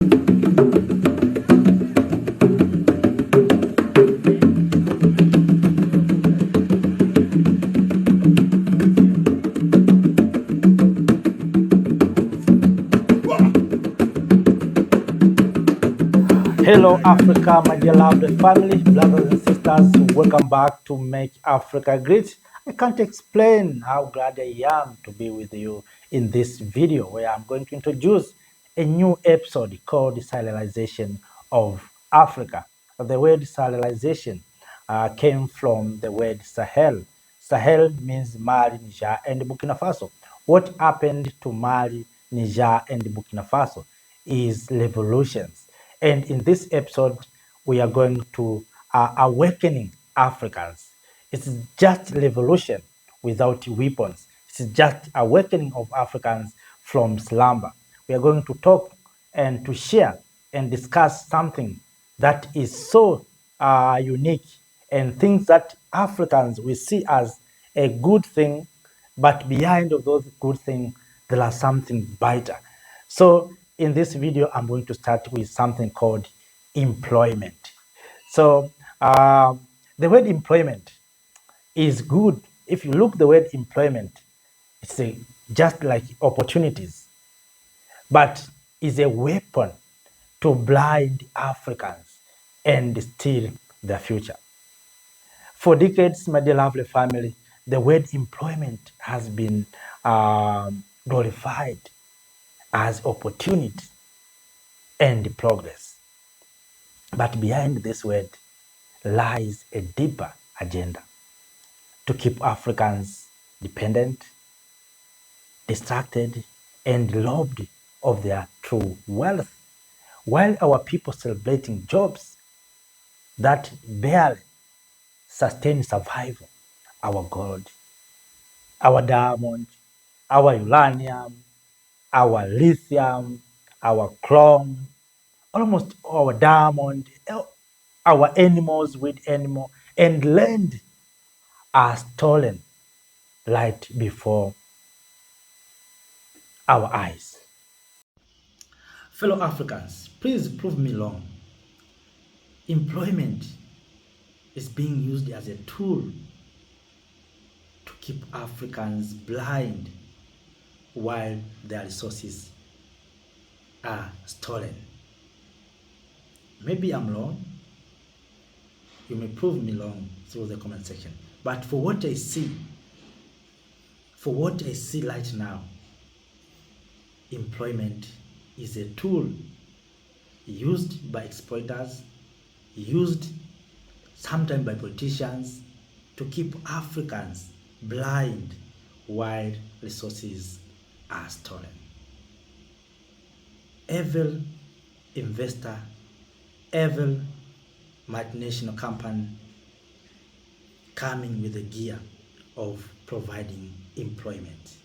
Hello, Africa, my dear lovely family, brothers and sisters. Welcome back to Make Africa Great. I can't explain how glad I am to be with you in this video where I'm going to introduce a new episode called Sahelization of Africa. The word Sahelization came from the word Sahel. Sahel means Mali, Niger, and Burkina Faso. What happened to Mali, Niger, and Burkina Faso is revolutions. And in this episode, we are going to awakening Africans. It's just revolution without weapons. It's just awakening of Africans from slumber. We are going to talk and to share and discuss something that is so unique and things that Africans we see as a good thing, but behind of those good things, there are something brighter. So in this video, I'm going to start with something called employment. So the word employment is good. If you look the word employment, it's just like opportunities, but is a weapon to blind Africans and steal their future. For decades, my dear lovely family, the word employment has been glorified as opportunity and progress. But behind this word lies a deeper agenda to keep Africans dependent, distracted, and robbed of their true wealth, while our people celebrating jobs that barely sustain survival. Our gold, our diamond, our uranium, our lithium, our chrome, almost our diamond, our animals with animal, and land are stolen right before our eyes. Fellow Africans, please prove me wrong. Employment is being used as a tool to keep Africans blind while their resources are stolen. Maybe I'm wrong. You may prove me wrong through the comment section. But for what I see right now, employment is a tool used by exploiters, used sometimes by politicians to keep Africans blind while resources are stolen. Every investor, every multinational company coming with the gear of providing employment.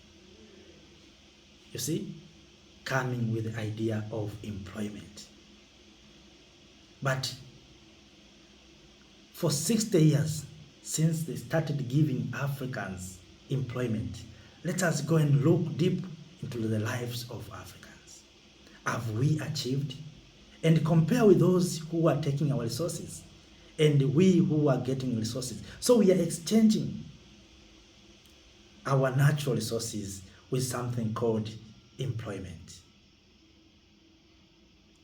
You see, coming with the idea of employment. But for 60 years since they started giving Africans employment, let us go and look deep into the lives of Africans. Have we achieved? And compare with those who are taking our resources and we who are getting resources. So we are exchanging our natural resources with something called employment.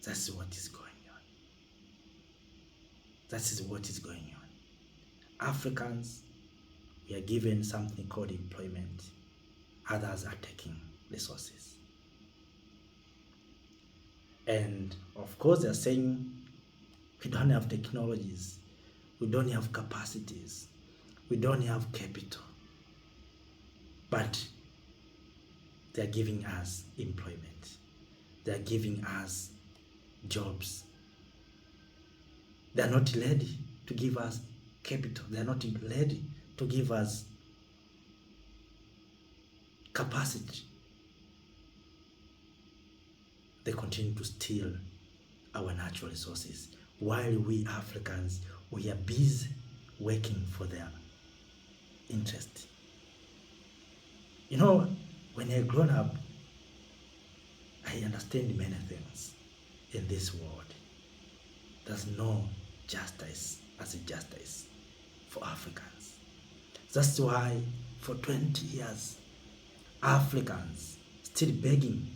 That's what is going on. That is what is going on. Africans, we are given something called employment. Others are taking resources. And of course, they're saying we don't have technologies, we don't have capacities, we don't have capital. But they're giving us employment. They're giving us jobs. They're not ready to give us capital. They're not ready to give us capacity. They continue to steal our natural resources while we Africans, we are busy working for their interest. You know, when I grown up, I understand many things. in this world. There's no justice as a justice for Africans. That's why for 20 years, Africans still begging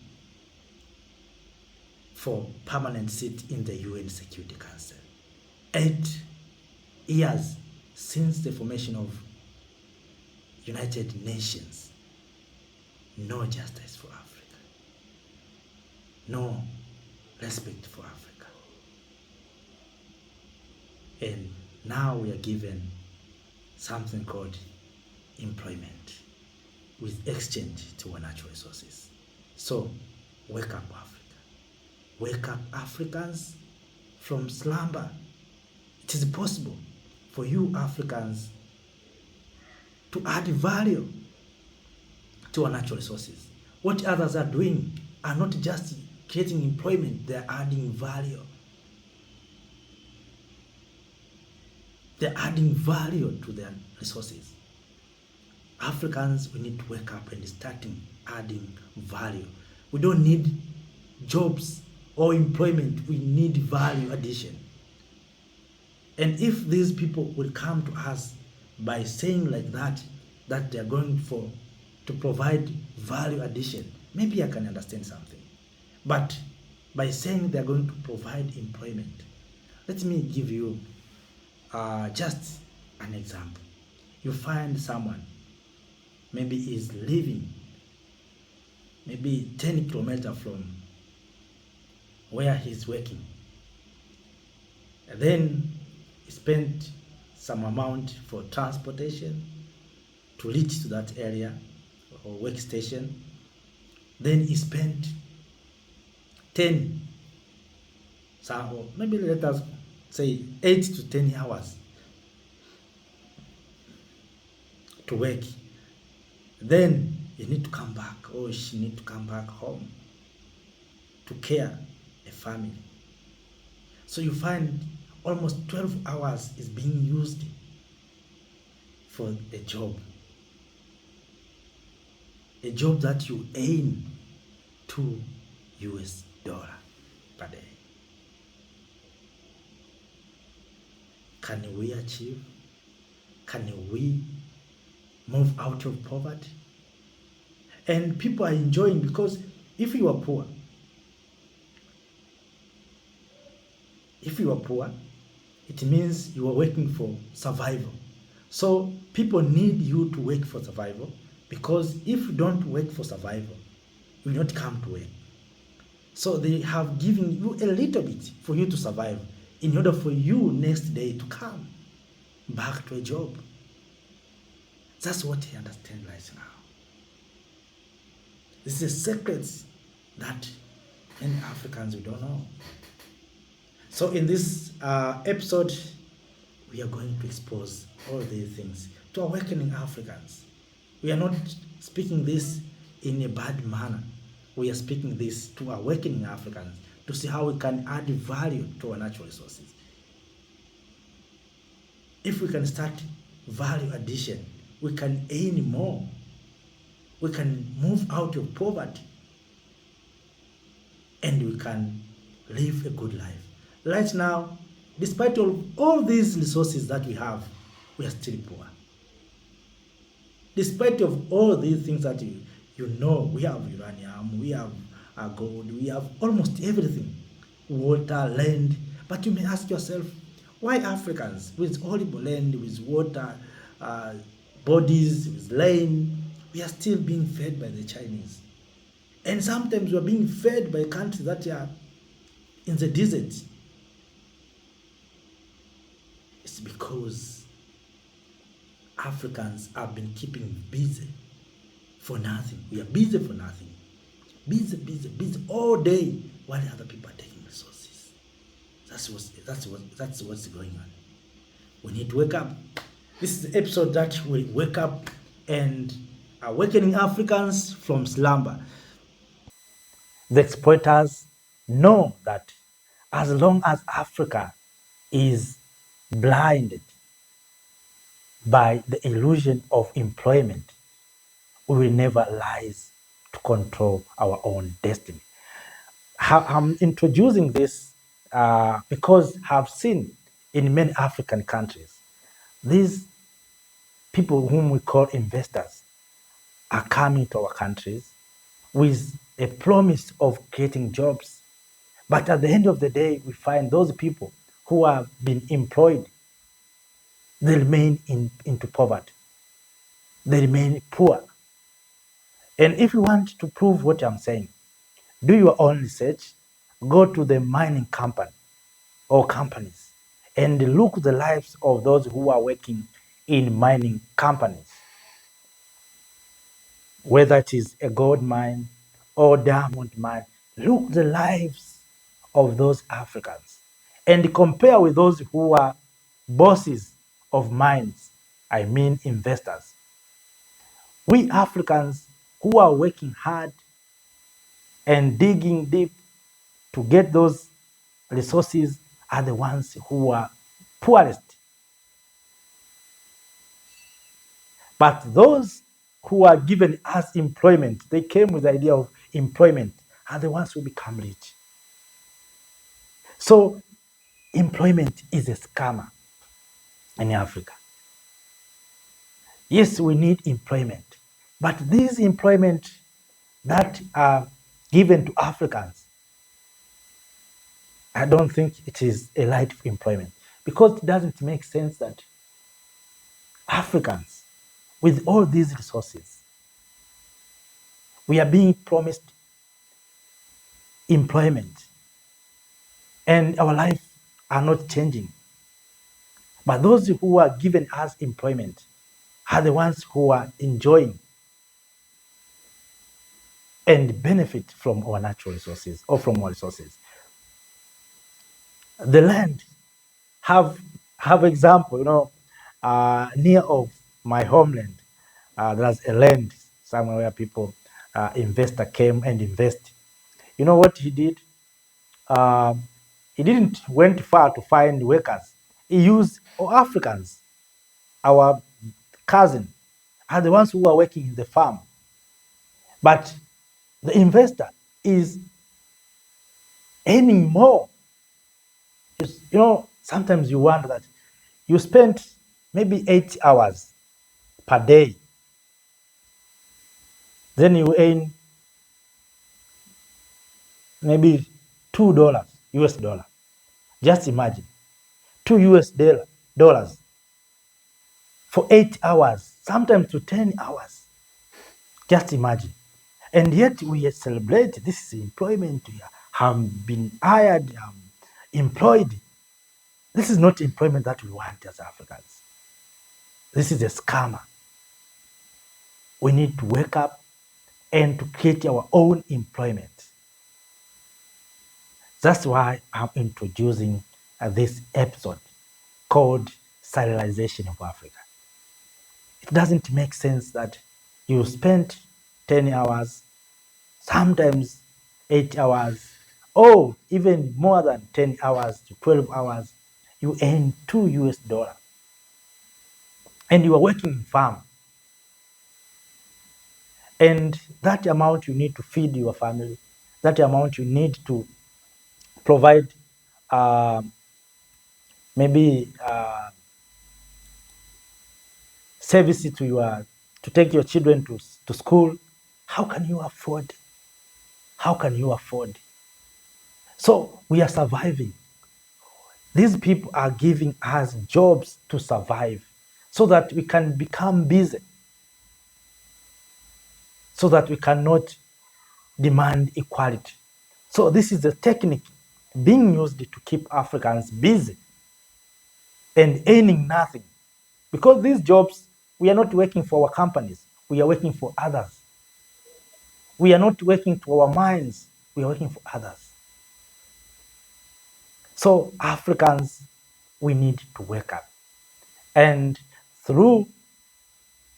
for permanent seat in the UN Security Council. 8 years since the formation of United Nations, no justice for Africa, no respect for Africa. And now we are given something called employment with exchange to our natural resources. So wake up, Africa. Wake up, Africans, from slumber. It is possible for you Africans to add value to our natural resources. What others are doing are not just creating employment, they are adding value. They're adding value to their resources. Africans, we need to wake up and starting adding value. We don't need jobs or employment, we need value addition. And if these people will come to us by saying like that they are going to provide value addition, maybe I can understand something. But by saying they are going to provide employment, let me give you just an example. You find someone, maybe is living maybe 10 kilometers from where he's working. And then he spent some amount for transportation to reach to that area or workstation. Then he spent 10, so maybe let us say 8 to 10 hours to work. Then you need to come back, or she need to come back home to care a family. So you find almost 12 hours is being used for a job that you earn $2 per day. Can we achieve? Can we move out of poverty? And people are enjoying, because if you are poor, it means you are working for survival. So people need you to work for survival, because if you don't work for survival, you will not come to work. So they have given you a little bit for you to survive in order for you next day to come back to a job. That's what I understand right now. This is a secret that many Africans we don't know. So in this episode, we are going to expose all these things to awakening Africans. We are not speaking this in a bad manner. We are speaking this to awakening Africans, to see how we can add value to our natural resources. If we can start value addition, we can earn more. We can move out of poverty, and we can live a good life. Right now, despite all these resources that we have, we are still poor. Despite of all these things that you know, we have uranium, we have gold, we have almost everything, water, land. But you may ask yourself, why Africans with horrible land, with water, bodies, with land, we are still being fed by the Chinese? And sometimes we are being fed by countries that are in the desert. It's because Africans have been keeping busy for nothing. We are busy for nothing. Busy all day while other people are taking resources. That's what's going on. We need to wake up. This is the episode that will wake up and awakening Africans from slumber. The exploiters know that as long as Africa is blinded by the illusion of employment, we will never rise to control our own destiny. I'm introducing this because I've seen in many African countries, these people whom we call investors are coming to our countries with a promise of creating jobs. But at the end of the day, we find those people who have been employed, they remain into poverty. They remain poor. And if you want to prove what I'm saying, do your own research, go to the mining company or companies and look the lives of those who are working in mining companies, whether it is a gold mine or diamond mine. Look the lives of those Africans and compare with those who are bosses of mines, I mean investors. We Africans who are working hard and digging deep to get those resources are the ones who are poorest. But those who are given as employment, they came with the idea of employment, are the ones who become rich. So employment is a scammer in Africa. Yes, we need employment, but these employment that are given to Africans, I don't think it is a right employment, because it doesn't make sense that Africans, with all these resources, we are being promised employment and our lives are not changing. But those who are given us employment are the ones who are enjoying and benefit from our natural resources or from our resources. The land have example, near of my homeland, there's a land somewhere where people, investor came and invest. You know what he did? Um, he didn't went far to find workers. He used Africans, our cousin, are the ones who are working in the farm. But the investor is earning more. Sometimes you wonder that you spend maybe 8 hours per day, then you earn maybe $2 US dollar. Just imagine, $2 for 8 hours, sometimes to 10 hours. Just imagine. And yet we celebrate this is employment. We have been hired, employed. This is not employment that we want as Africans. This is a scammer. We need to wake up and to create our own employment. That's why I'm introducing this episode called Stylization of Africa. It doesn't make sense that you spend 10 hours, sometimes 8 hours, or even more than 10 hours to 12 hours, you earn $2. And you are working in farm. And that amount you need to feed your family, that amount you need to provide maybe services to take your children to school. How can you afford? How can you afford? So we are surviving. These people are giving us jobs to survive so that we can become busy, so that we cannot demand equality. So this is a technique being used to keep Africans busy and earning nothing. Because these jobs, we are not working for our companies, we are working for others. We are not working to our minds, we are working for others. So Africans, we need to wake up. And through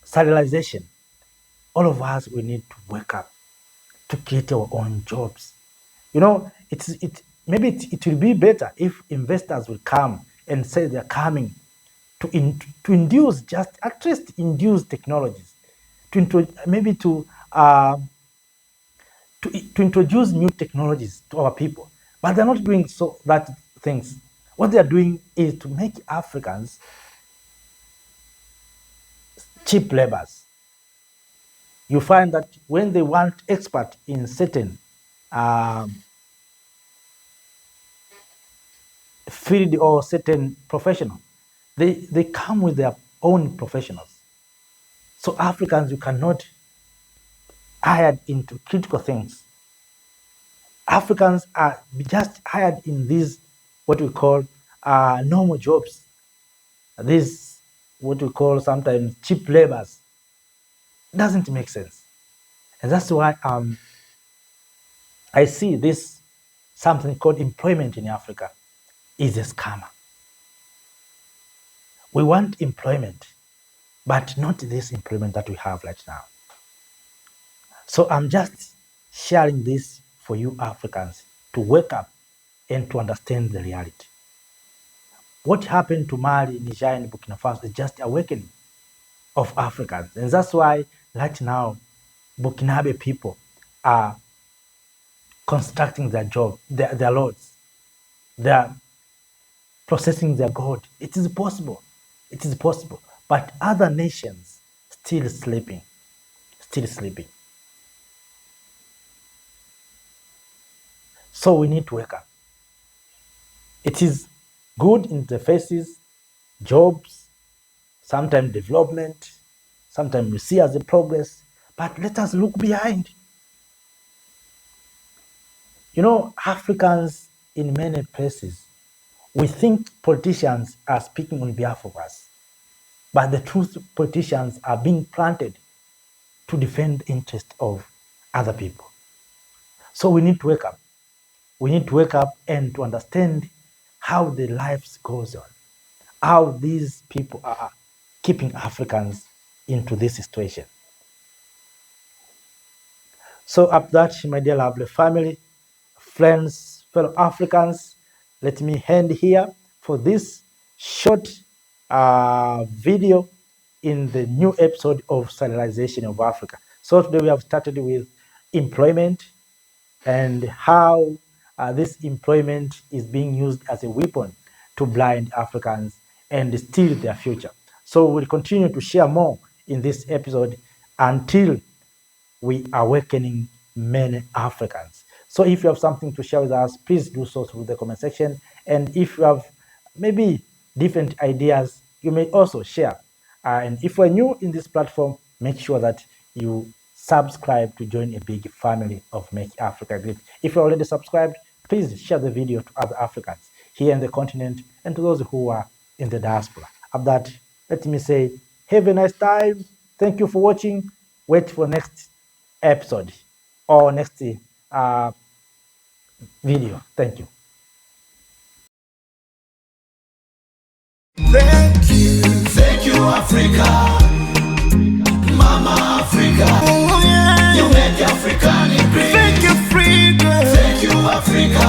serialization, all of us, we need to wake up to create our own jobs. It will be better if investors will come and say they're coming to induce, just at least induce technologies, maybe to to introduce new technologies to our people, but they're not doing that things. What they are doing is to make Africans cheap laborers. You find that when they want expert in certain field or certain professional, they come with their own professionals. So Africans, you cannot hired into critical things. Africans are just hired in these what we call normal jobs. These what we call sometimes cheap labors. It doesn't make sense, and that's why I see this something called employment in Africa is a scammer. We want employment, but not this employment that we have right now. So I'm just sharing this for you Africans to wake up and to understand the reality. What happened to Mali, Niger, and Burkina Faso is just awakening of Africans. And that's why right now, Burkinabe people are constructing their job, their lords. They are processing their gold. It is possible. It is possible. But other nations still sleeping. Still sleeping. So we need to wake up. It is good interfaces, jobs, sometimes development, sometimes we see as a progress, but let us look behind. You know, Africans in many places, we think politicians are speaking on behalf of us, but the truth, politicians are being planted to defend the interest of other people. So we need to wake up. We need to wake up and to understand how the lives goes on, how these people are keeping Africans into this situation. So after that, my dear lovely family, friends, fellow Africans, let me end here for this short video in the new episode of Sahelization of Africa. So today we have started with employment and how this employment is being used as a weapon to blind Africans and steal their future. So we'll continue to share more in this episode until we are awakening many Africans. So if you have something to share with us, please do so through the comment section. And if you have maybe different ideas, you may also share. And if you're new in this platform, make sure that you subscribe to join a big family of Make Africa Great. If you're already subscribed, please share the video to other Africans here in the continent and to those who are in the diaspora. Of that, let me say, have a nice time. Thank you for watching. Wait for next episode or next video. Thank you. Thank you, Africa, Mama Africa. Oh, yeah. You make Africa great. Thank you, Africa. Thank you, Africa.